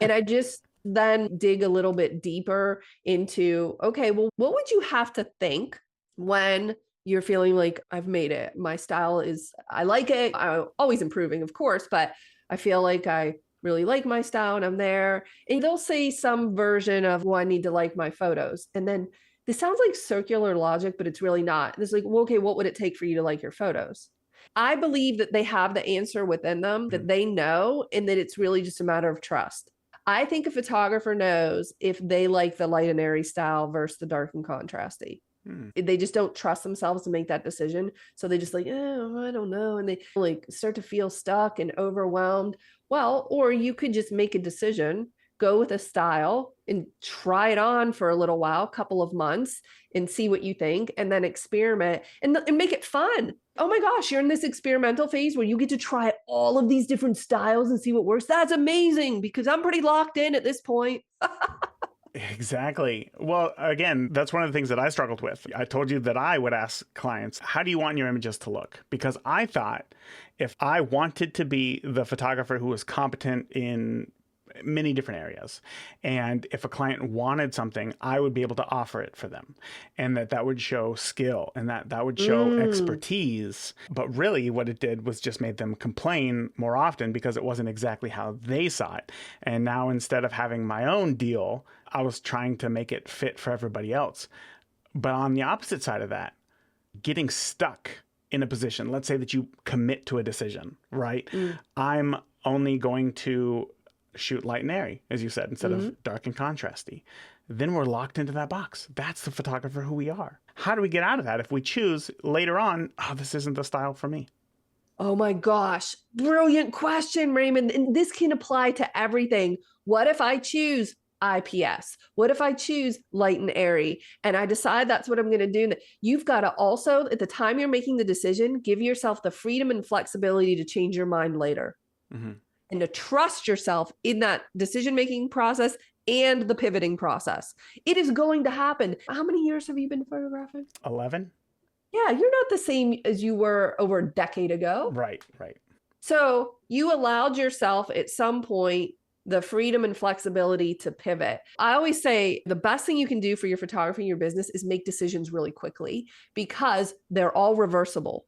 And I just then dig a little bit deeper into, okay, well, what would you have to think when you're feeling like I've made it? My style is, I like it. I'm always improving, of course, but I feel like I really like my style and I'm there. And they'll say some version of, well, I need to like my photos. And then this sounds like circular logic, but it's really not. And it's like, well, okay, what would it take for you to like your photos? I believe that they have the answer within them, that they know, and that it's really just a matter of trust. I think a photographer knows if they like the light and airy style versus the dark and contrasty. They just don't trust themselves to make that decision. So they just like, oh, I don't know. And they like start to feel stuck and overwhelmed. Well, or you could just make a decision, go with a style and try it on for a little while, couple of months, and see what you think, and then experiment and make it fun. Oh my gosh, you're in this experimental phase where you get to try all of these different styles and see what works. That's amazing, because I'm pretty locked in at this point. Exactly. Well, again, that's one of the things that I struggled with. I told you that I would ask clients, how do you want your images to look? Because I thought if I wanted to be the photographer who was competent in many different areas. And if a client wanted something, I would be able to offer it for them. And that would show skill and that would show expertise. But really what it did was just made them complain more often because it wasn't exactly how they saw it. And now instead of having my own deal, I was trying to make it fit for everybody else. But on the opposite side of that, getting stuck in a position, let's say that you commit to a decision, right? I'm only going to shoot light and airy, as you said, instead of dark and contrasty. Then we're locked into that box. That's the photographer who we are. How do we get out of that if we choose later on, oh, this isn't the style for me? Oh my gosh. Brilliant question, Raymond. And this can apply to everything. What if I choose IPS? What if I choose light and airy and I decide that's what I'm going to do? You've got to also, at the time you're making the decision, give yourself the freedom and flexibility to change your mind later and to trust yourself in that decision-making process and the pivoting process. It is going to happen. How many years have you been photographing? 11. Yeah, you're not the same as you were over a decade ago. Right. So you allowed yourself at some point the freedom and flexibility to pivot. I always say the best thing you can do for your photography and your business is make decisions really quickly because they're all reversible.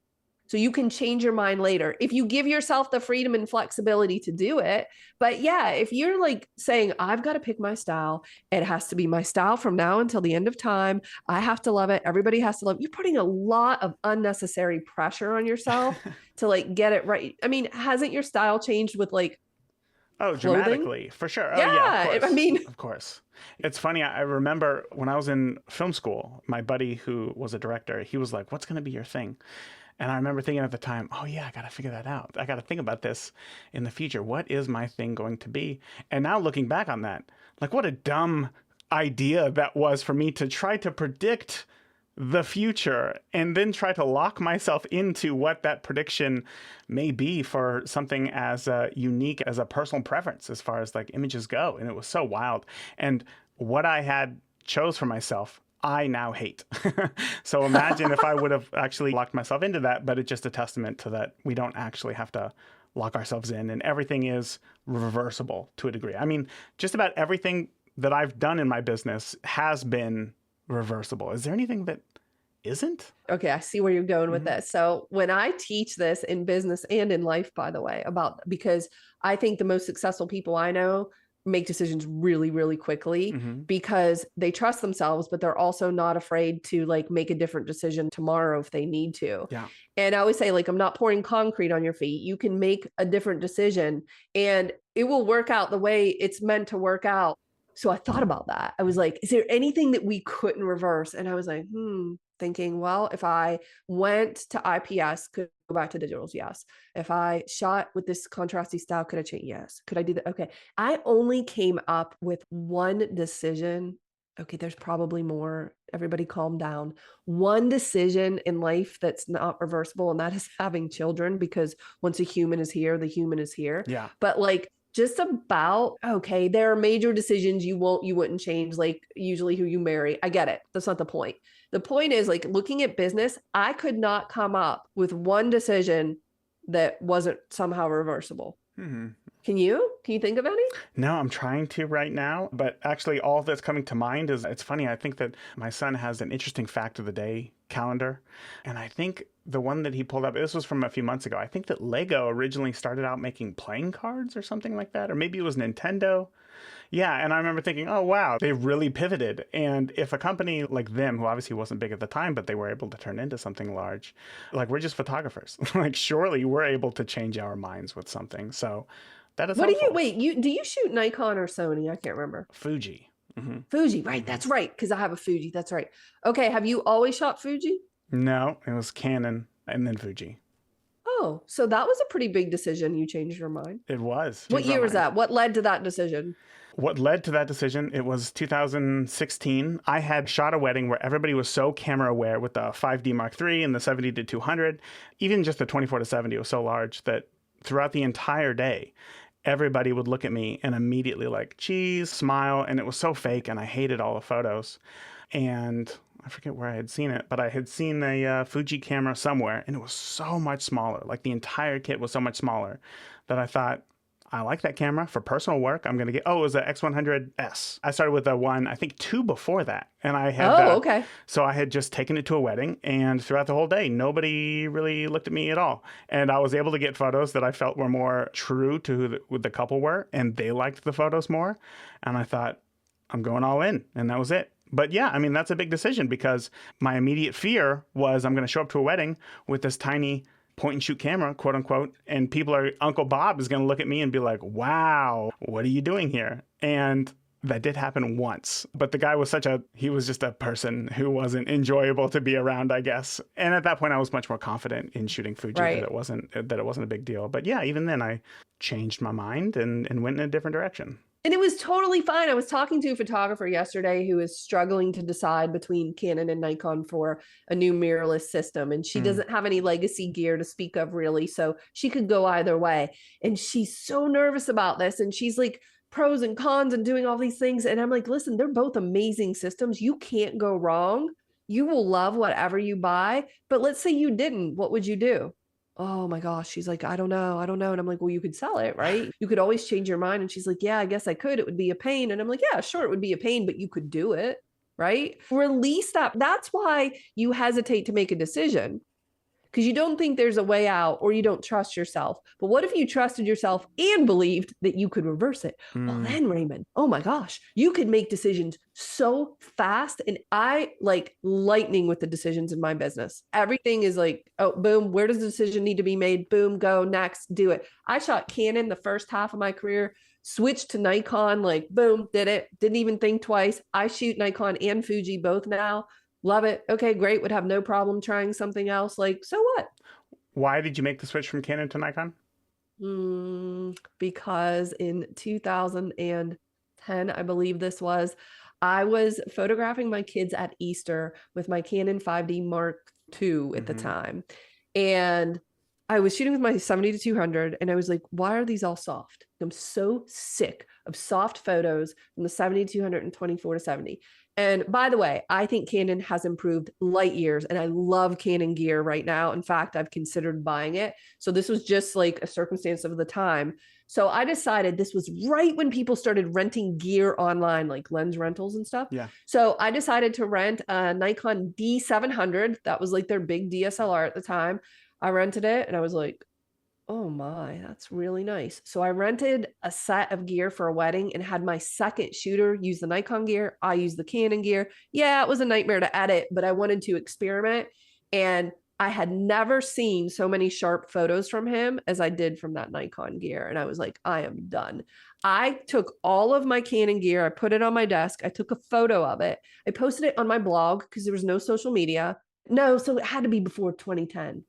So you can change your mind later if you give yourself the freedom and flexibility to do it. But yeah, if you're like saying, I've got to pick my style, it has to be my style from now until the end of time. I have to love it. Everybody has to love it. You're putting a lot of unnecessary pressure on yourself to like get it right. I mean, hasn't your style changed with like clothing? Dramatically, for sure. Yeah, Oh, yeah, of course. I mean, of course. It's funny. I remember when I was in film school, my buddy who was a director, he was like, what's going to be your thing? And I remember thinking at the time, oh yeah, I got to figure that out. I got to think about this in the future. What is my thing going to be? And now looking back on that, like what a dumb idea that was for me to try to predict the future and then try to lock myself into what that prediction may be for something as unique as a personal preference as far as like images go. And it was so wild. And what I had chose for myself, I now hate. So imagine if I would have actually locked myself into that, but it's just a testament to that we don't actually have to lock ourselves in and everything is reversible to a degree. I mean, just about everything that I've done in my business has been reversible. Is there anything that isn't? Okay, I see where you're going with this. So when I teach this in business and in life, by the way, because I think the most successful people I know make decisions really, really quickly because they trust themselves, but they're also not afraid to like make a different decision tomorrow if they need to. Yeah. And I always say, like, I'm not pouring concrete on your feet. You can make a different decision and it will work out the way it's meant to work out. So I thought about that. I was like, is there anything that we couldn't reverse? And I was like, thinking, well, if I went to IPS, could I go back to digitals? Yes. If I shot with this contrasty style, could I change? Yes. Could I do that? Okay. I only came up with one decision. Okay, there's probably more. Everybody calm down. One decision in life that's not reversible, and that is having children, because once a human is here, the human is here. Yeah. But like, just about, okay, there are major decisions you wouldn't change, like usually who you marry. I get it. That's not the point. The point is, like, looking at business, I could not come up with one decision that wasn't somehow reversible. Can you think of any? No, I'm trying to right now, but actually all that's coming to mind is, it's funny, I think that my son has an interesting fact of the day calendar. And I think the one that he pulled up, this was from a few months ago. I think that Lego originally started out making playing cards or something like that, or maybe it was Nintendo. Yeah, and I remember thinking, oh, wow, they really pivoted. And if a company like them, who obviously wasn't big at the time, but they were able to turn into something large, like, we're just photographers. Like, surely we're able to change our minds with something. So that is helpful. Do you shoot Nikon or Sony? I can't remember. Fuji. Fuji, right? That's right, because I have a Fuji. That's right. Okay, have you always shot Fuji? No, it was Canon and then Fuji. Oh, so that was a pretty big decision. You changed your mind. It was. What year was that? What led to that decision? What led to that decision? It was 2016. I had shot a wedding where everybody was so camera aware with the 5D Mark III and the 70-200. Even just the 24-70 was so large that throughout the entire day, everybody would look at me and immediately like, cheese, smile. And it was so fake and I hated all the photos. And I forget where I had seen it, but I had seen a Fuji camera somewhere and it was so much smaller. Like the entire kit was so much smaller that I thought, I like that camera for personal work. I'm going to get, it was a X100S. I started with the one, I think 2 before that. And I had, Oh, okay. so I had just taken it to a wedding, and throughout the whole day, nobody really looked at me at all. And I was able to get photos that I felt were more true to who the couple were, and they liked the photos more. And I thought, I'm going all in. And that was it. But yeah, I mean, that's a big decision, because my immediate fear was I'm going to show up to a wedding with this tiny point and shoot camera, quote unquote, and Uncle Bob is going to look at me and be like, wow, what are you doing here? And that did happen once, but the guy was he was just a person who wasn't enjoyable to be around, I guess. And at that point I was much more confident in shooting Fuji that it wasn't a big deal. But yeah, even then I changed my mind and went in a different direction. And it was totally fine. I was talking to a photographer yesterday who is struggling to decide between Canon and Nikon for a new mirrorless system. And she doesn't have any legacy gear to speak of, really. So she could go either way. And she's so nervous about this. And she's like, pros and cons and doing all these things. And I'm like, listen, they're both amazing systems. You can't go wrong. You will love whatever you buy. But let's say you didn't. What would you do? Oh my gosh. She's like, I don't know. And I'm like, well, you could sell it, right? You could always change your mind. And she's like, yeah, I guess I could. It would be a pain. And I'm like, yeah, sure, it would be a pain, but you could do it, right? Release that. That's why you hesitate to make a decision, because you don't think there's a way out, or you don't trust yourself. But what if you trusted yourself and believed that you could reverse it? Well, then, Raymond, oh my gosh, you could make decisions so fast. And I like lightning with the decisions in my business. Everything is like, oh, boom, where does the decision need to be made? Boom, go, next, do it. I shot Canon the first half of my career, switched to Nikon, like boom, did it. Didn't even think twice. I shoot Nikon and Fuji both now. Love it. Okay, great. Would have no problem trying something else. Like, so what? Why did you make the switch from Canon to Nikon? Because in 2010, I believe this was, I was photographing my kids at Easter with my Canon 5D Mark II at the time. And I was shooting with my 70-200, and I was like, why are these all soft? I'm so sick of soft photos from the 70-200 and 24-70. And by the way, I think Canon has improved light years, and I love Canon gear right now. In fact, I've considered buying it. So this was just like a circumstance of the time. So I decided, this was right when people started renting gear online, like lens rentals and stuff. Yeah. So I decided to rent a Nikon D700. That was like their big DSLR at the time. I rented it, and I was like, oh my, that's really nice. So I rented a set of gear for a wedding and had my second shooter use the Nikon gear. I used the Canon gear. Yeah, it was a nightmare to edit, but I wanted to experiment. And I had never seen so many sharp photos from him as I did from that Nikon gear. And I was like, I am done. I took all of my Canon gear. I put it on my desk. I took a photo of it. I posted it on my blog because there was no social media. No, so it had to be before 2010.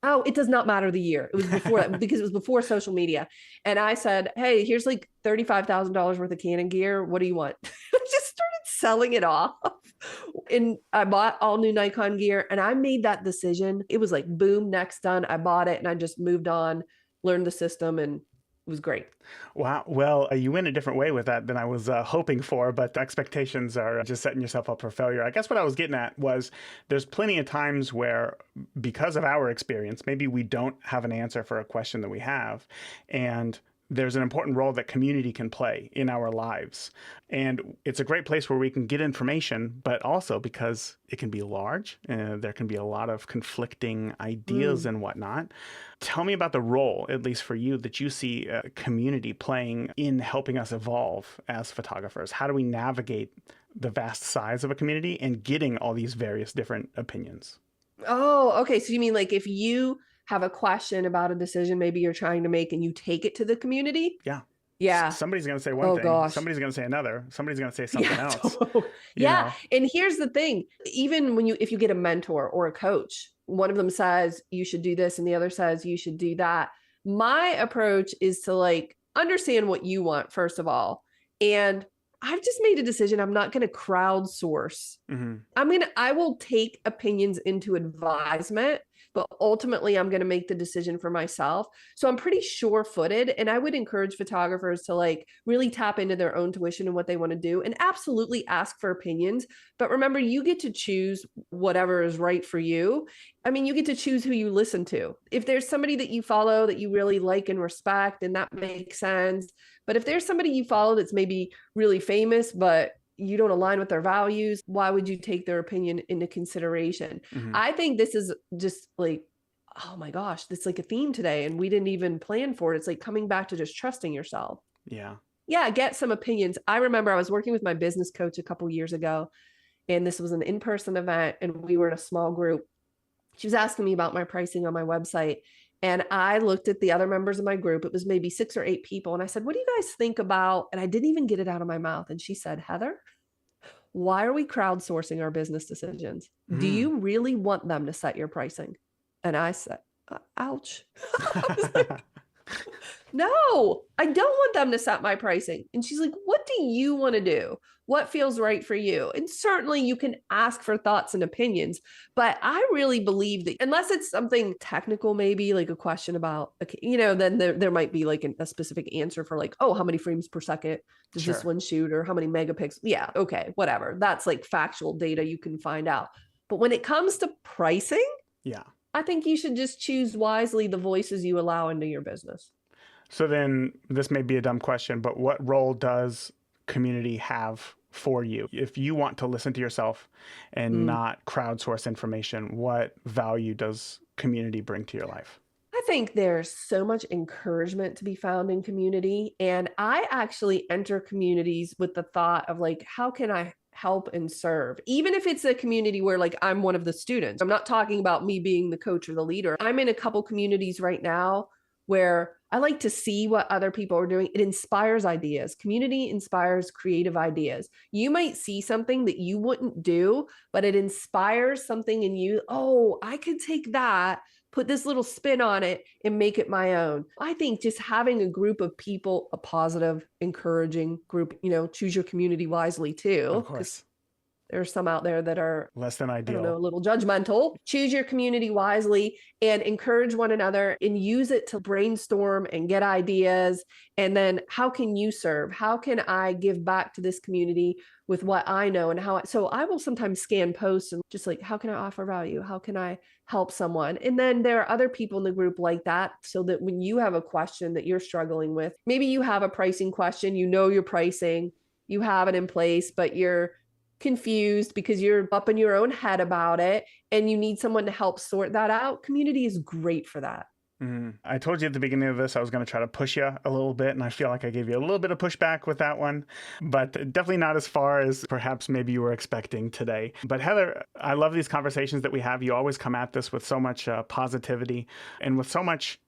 Oh, it does not matter the year. It was before that, because it was before social media. And I said, hey, here's like $35,000 worth of Canon gear. What do you want? I just started selling it off. And I bought all new Nikon gear, and I made that decision. It was like, boom, next, done. I bought it, and I just moved on, learned the system, and it was great. Wow. Well, you went a different way with that than I was hoping for, but expectations are just setting yourself up for failure. I guess what I was getting at was, there's plenty of times where, because of our experience, maybe we don't have an answer for a question that we have. And there's an important role that community can play in our lives. And it's a great place where we can get information, but also because it can be large, there can be a lot of conflicting ideas and whatnot. Tell me about the role, at least for you, that you see community playing in helping us evolve as photographers. How do we navigate the vast size of a community and getting all these various different opinions? Oh, okay. So you mean like, if you have a question about a decision maybe you're trying to make, and you take it to the community? Yeah. Somebody's going to say one thing. Gosh. Somebody's going to say another. Somebody's going to say something else. Yeah. And here's the thing. Even if you get a mentor or a coach, one of them says you should do this and the other says you should do that. My approach is to like understand what you want, first of all. And I've just made a decision. I'm not going to crowdsource. I will take opinions into advisement. but ultimately I'm going to make the decision for myself. So I'm pretty sure-footed, and I would encourage photographers to like really tap into their own tuition and what they want to do, and absolutely ask for opinions. But remember, you get to choose whatever is right for you. I mean, you get to choose who you listen to. If there's somebody that you follow that you really like and respect, and that makes sense. But if there's somebody you follow that's maybe really famous, but you don't align with their values, why would you take their opinion into consideration? Mm-hmm. I think this is just like, oh my gosh, that's like a theme today, and we didn't even plan for it. It's like coming back to just trusting yourself. Yeah. Yeah, get some opinions. I remember I was working with my business coach a couple years ago, and this was an in-person event, and we were in a small group. She was asking me about my pricing on my website. And I looked at the other members of my group. It was maybe 6 or 8 people. And I said, what do you guys think about? And I didn't even get it out of my mouth. And she said, Heather, why are we crowdsourcing our business decisions? Do you really want them to set your pricing? And I said, ouch. I was like, no, I don't want them to set my pricing. And she's like, what do you want to do? What feels right for you? And certainly you can ask for thoughts and opinions, but I really believe that unless it's something technical, maybe like a question about, then there might be like a specific answer for like, oh, how many frames per second does this one shoot, or how many megapixels? Yeah. Okay. Whatever. That's like factual data you can find out. But when it comes to pricing, yeah, I think you should just choose wisely the voices you allow into your business. So then this may be a dumb question, but what role does community have for you? If you want to listen to yourself and not crowdsource information, what value does community bring to your life? I think there's so much encouragement to be found in community. And I actually enter communities with the thought of like, how can I help and serve? Even if it's a community where like I'm one of the students. I'm not talking about me being the coach or the leader. I'm in a couple communities right now where I like to see what other people are doing. It inspires ideas. Community inspires creative ideas. You might see something that you wouldn't do, but it inspires something in you. Oh, I could take that, put this little spin on it, and make it my own. I think just having a group of people, a positive, encouraging group, choose your community wisely too. Of course. There's some out there that are less than ideal. I don't know, a little judgmental. Choose your community wisely and encourage one another and use it to brainstorm and get ideas. And then how can you serve? How can I give back to this community with what I know and so I will sometimes scan posts and just like, how can I offer value? How can I help someone? And then there are other people in the group like that, so that when you have a question that you're struggling with, maybe you have a pricing question, your pricing, you have it in place, but you're confused because you're up in your own head about it and you need someone to help sort that out. Community is great for that. I told you at the beginning of this, I was going to try to push you a little bit, and I feel like I gave you a little bit of pushback with that one, but definitely not as far as perhaps maybe you were expecting today. But Heather, I love these conversations that we have. You always come at this with so much positivity and with so much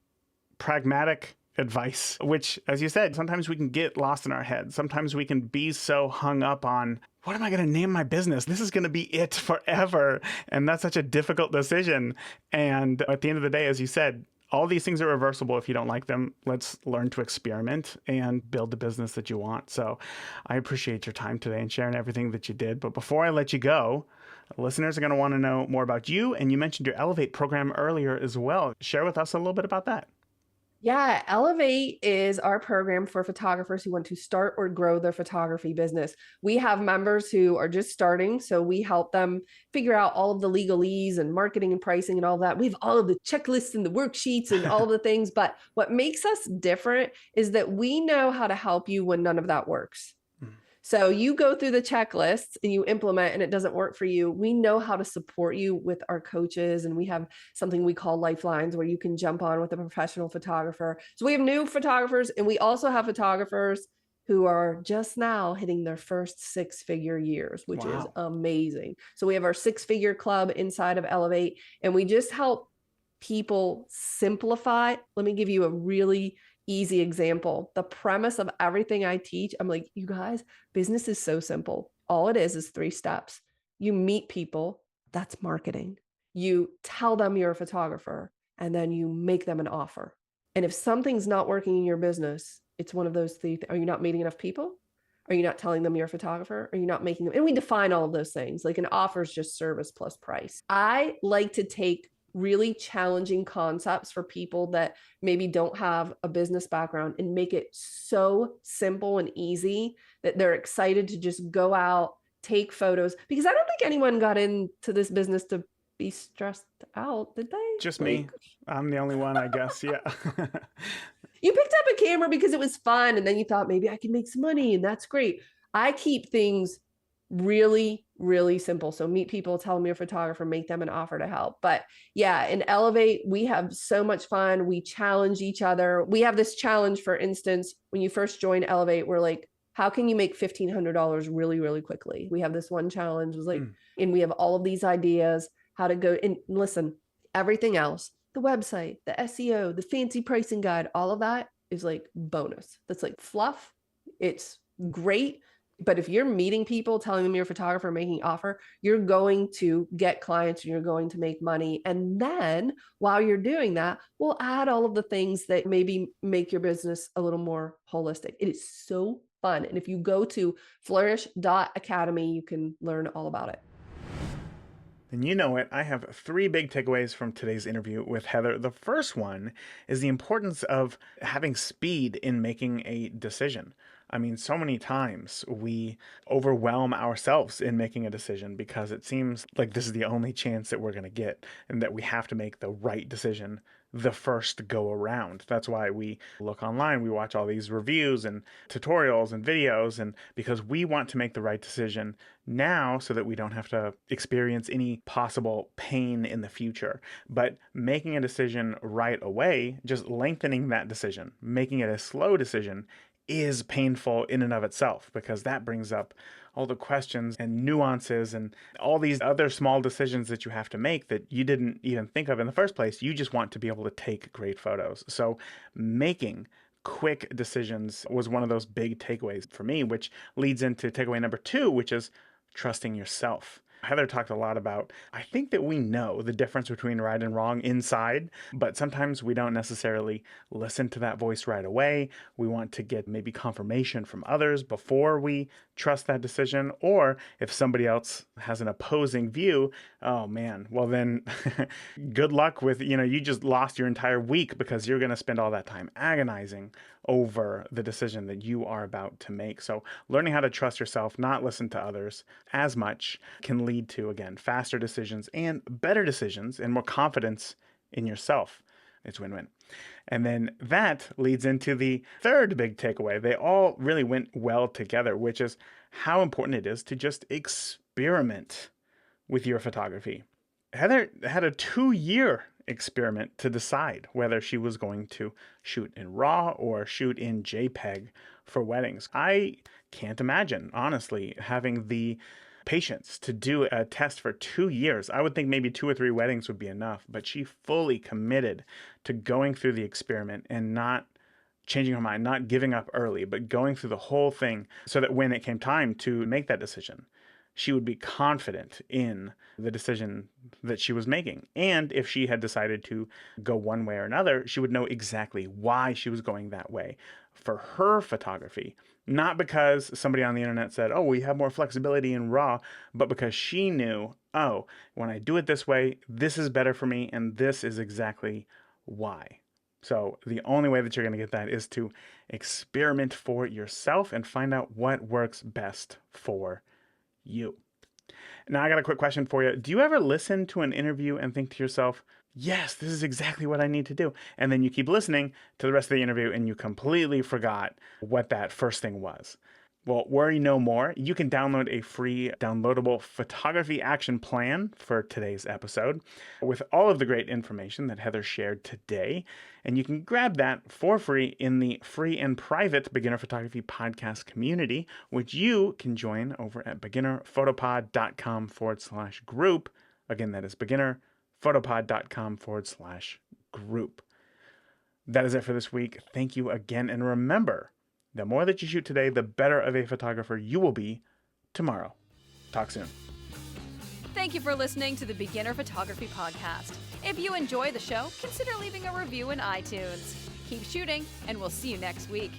pragmatic advice, which, as you said, sometimes we can get lost in our heads. Sometimes we can be so hung up on, what am I going to name my business? This is going to be it forever. And that's such a difficult decision. And at the end of the day, as you said, all these things are reversible if you don't like them. Let's learn to experiment and build the business that you want. So I appreciate your time today and sharing everything that you did. But before I let you go, listeners are going to want to know more about you. And you mentioned your Elevate program earlier as well. Share with us a little bit about that. Yeah, Elevate is our program for photographers who want to start or grow their photography business. We have members who are just starting, so we help them figure out all of the legalese and marketing and pricing and all that. We have all of the checklists and the worksheets and all the things, but what makes us different is that we know how to help you when none of that works. So you go through the checklists and you implement and it doesn't work for you. We know how to support you with our coaches, and we have something we call lifelines where you can jump on with a professional photographer. So we have new photographers, and we also have photographers who are just now hitting their first 6-figure years, which is amazing. So we have our 6-figure club inside of Elevate, and we just help people simplify. Let me give you a really easy example. The premise of everything I teach, I'm like, you guys, business is so simple. All it is 3 steps. You meet people, that's marketing. You tell them you're a photographer, and then you make them an offer. And if something's not working in your business, it's one of those 3. Are you not meeting enough people? Are you not telling them you're a photographer? Are you not making them? And we define all of those things. Like an offer is just service plus price. I like to take really challenging concepts for people that maybe don't have a business background and make it so simple and easy that they're excited to just go out, take photos. Because I don't think anyone got into this business to be stressed out, did they? Just me. I'm the only one, I guess. Yeah. You picked up a camera because it was fun, and then you thought maybe I could make some money, and that's great. I keep things really, really simple. So meet people, tell them you're a photographer, make them an offer to help. But yeah, in Elevate, we have so much fun. We challenge each other. We have this challenge, for instance, when you first join Elevate, we're like, how can you make $1,500 really, really quickly? We have this one challenge, was like, and we have all of these ideas, how to go and listen, everything else, the website, the SEO, the fancy pricing guide, all of that is like bonus. That's like fluff. It's great. But if you're meeting people, telling them you're a photographer, making offer, you're going to get clients and you're going to make money. And then while you're doing that, we'll add all of the things that maybe make your business a little more holistic. It is so fun. And if you go to flourish.academy, you can learn all about it. And you know it, I have 3 big takeaways from today's interview with Heather. The first one is the importance of having speed in making a decision. I mean, so many times we overwhelm ourselves in making a decision because it seems like this is the only chance that we're going to get and that we have to make the right decision the first go around. That's why we look online, we watch all these reviews and tutorials and videos, and because we want to make the right decision now so that we don't have to experience any possible pain in the future. But making a decision right away, just lengthening that decision, making it a slow decision, is painful in and of itself, because that brings up all the questions and nuances and all these other small decisions that you have to make that you didn't even think of in the first place. You just want to be able to take great photos. So making quick decisions was one of those big takeaways for me, which leads into takeaway number 2, which is trusting yourself. Heather talked a lot about, I think that we know the difference between right and wrong inside, but sometimes we don't necessarily listen to that voice right away. We want to get maybe confirmation from others before we trust that decision. Or if somebody else has an opposing view, oh man, well then good luck with, you just lost your entire week because you're going to spend all that time agonizing over the decision that you are about to make. So learning how to trust yourself, not listen to others as much, can lead to, again, faster decisions and better decisions and more confidence in yourself. It's win-win. And then that leads into the third big takeaway. They all really went well together, which is how important it is to just experiment with your photography. Heather had a 2-year experiment to decide whether she was going to shoot in RAW or shoot in JPEG for weddings. I can't imagine, honestly, having the patience to do a test for 2 years. I would think maybe 2 or 3 weddings would be enough, but she fully committed to going through the experiment and not changing her mind, not giving up early, but going through the whole thing so that when it came time to make that decision, she would be confident in the decision that she was making. And if she had decided to go one way or another, she would know exactly why she was going that way for her photography. Not because somebody on the internet said, oh, we have more flexibility in RAW, but because she knew, oh, when I do it this way, this is better for me, and this is exactly why. So the only way that you're going to get that is to experiment for yourself and find out what works best for you. Now, I got a quick question for you. Do you ever listen to an interview and think to yourself, yes, this is exactly what I need to do? And then you keep listening to the rest of the interview and you completely forgot what that first thing was. Well, worry no more. You can download a free downloadable photography action plan for today's episode with all of the great information that Heather shared today. And you can grab that for free in the free and private Beginner Photography Podcast community, which you can join over at beginnerphotopod.com/group. Again, that is beginnerphotopod.com/group. That is it for this week. Thank you again. And remember, the more that you shoot today, the better of a photographer you will be tomorrow. Talk soon. Thank you for listening to the Beginner Photography Podcast. If you enjoy the show, consider leaving a review in iTunes. Keep shooting, and we'll see you next week.